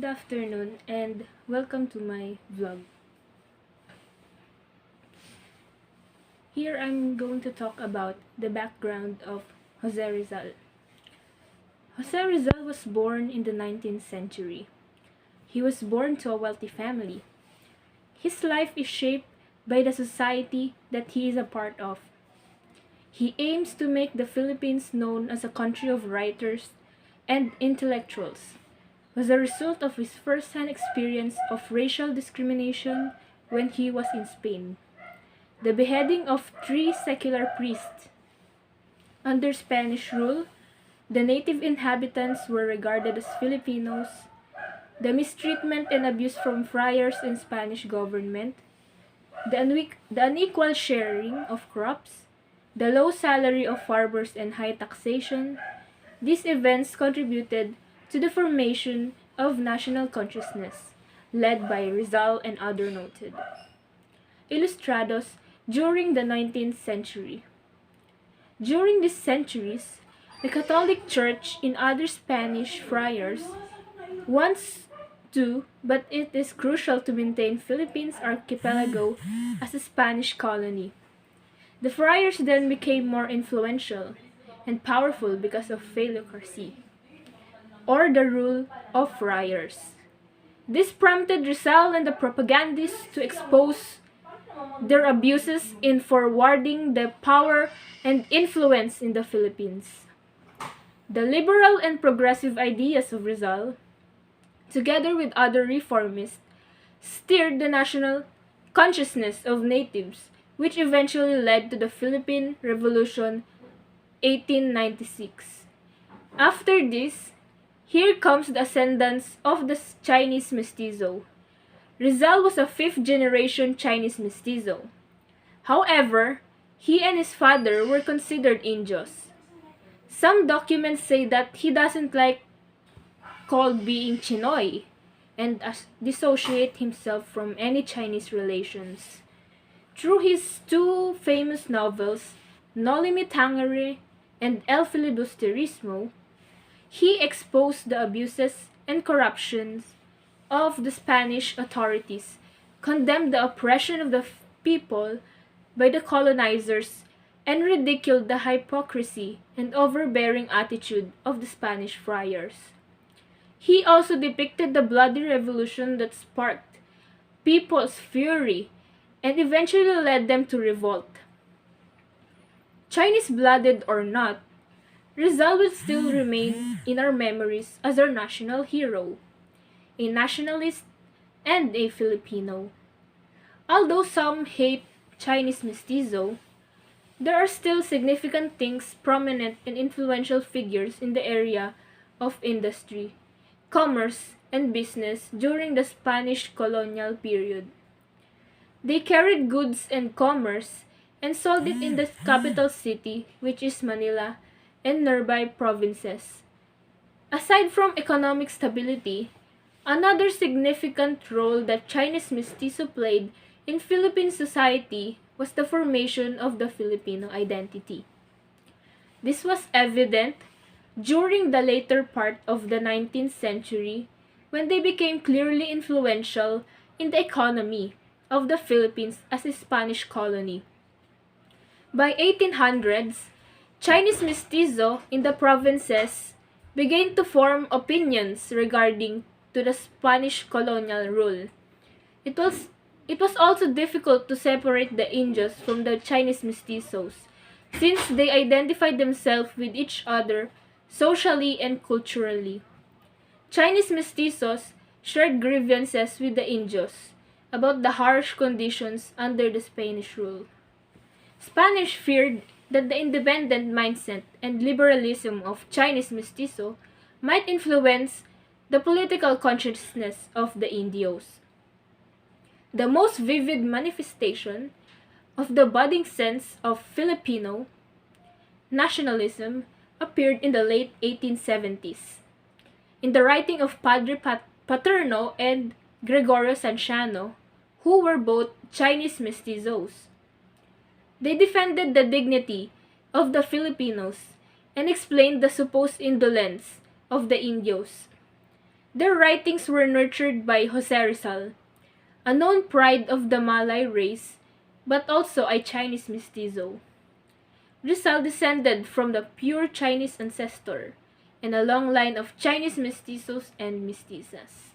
Good afternoon and welcome to my vlog. Here I'm going to talk about the background of Jose Rizal. Jose Rizal was born in the 19th century. He was born to a wealthy family. His life is shaped by the society that he is a part of. He aims to make the Philippines known as a country of writers and intellectuals, was a result of his first-hand experience of racial discrimination when he was in Spain. The beheading of 3 secular priests. Under Spanish rule, the native inhabitants were regarded as Filipinos. The mistreatment and abuse from friars in Spanish government. The unequal sharing of crops. The low salary of farmers and high taxation. These events contributed to the formation of national consciousness, led by Rizal and other noted Ilustrados during the 19th century. During these centuries, the Catholic Church and other Spanish friars wants to, but it is crucial to maintain Philippines archipelago as a Spanish colony. The friars then became more influential and powerful because of philocracy, or the rule of friars. This prompted Rizal and the propagandists to expose their abuses in forwarding the power and influence in the Philippines. The liberal and progressive ideas of Rizal, together with other reformists, steered the national consciousness of natives, which eventually led to the Philippine Revolution 1896. After this, here comes the ascendance of the Chinese mestizo. Rizal was a fifth-generation Chinese mestizo. However, he and his father were considered Indios. Some documents say that he doesn't like called being Chinoy and dissociate himself from any Chinese relations. Through his two famous novels, Noli Me Tangere and El Filibusterismo, he exposed the abuses and corruptions of the Spanish authorities, condemned the oppression of the people by the colonizers, and ridiculed the hypocrisy and overbearing attitude of the Spanish friars. He also depicted the bloody revolution that sparked people's fury and eventually led them to revolt. Chinese-blooded or not, Rizal will still remain in our memories as our national hero, a nationalist, and a Filipino. Although some hate Chinese mestizo, there are still significant things, prominent and influential figures in the area of industry, commerce, and business during the Spanish colonial period. They carried goods and commerce and sold it in the capital city, which is Manila, and nearby provinces. Aside from economic stability, another significant role that Chinese mestizo played in Philippine society was the formation of the Filipino identity. This was evident during the later part of the 19th century when they became clearly influential in the economy of the Philippines as a Spanish colony. By 1800s, Chinese mestizo in the provinces began to form opinions regarding to the Spanish colonial rule. It was also difficult to separate the Indios from the Chinese mestizos, since they identified themselves with each other socially and culturally. Chinese mestizos shared grievances with the Indios about the harsh conditions under the Spanish rule. Spanish feared that the independent mindset and liberalism of Chinese mestizo might influence the political consciousness of the Indios. The most vivid manifestation of the budding sense of Filipino nationalism appeared in the late 1870s. In the writing of Padre Paterno and Gregorio Sanciano, who were both Chinese mestizos. They defended the dignity of the Filipinos and explained the supposed indolence of the Indios. Their writings were nurtured by Jose Rizal, a known pride of the Malay race, but also a Chinese mestizo. Rizal descended from the pure Chinese ancestor, and a long line of Chinese mestizos and mestizas.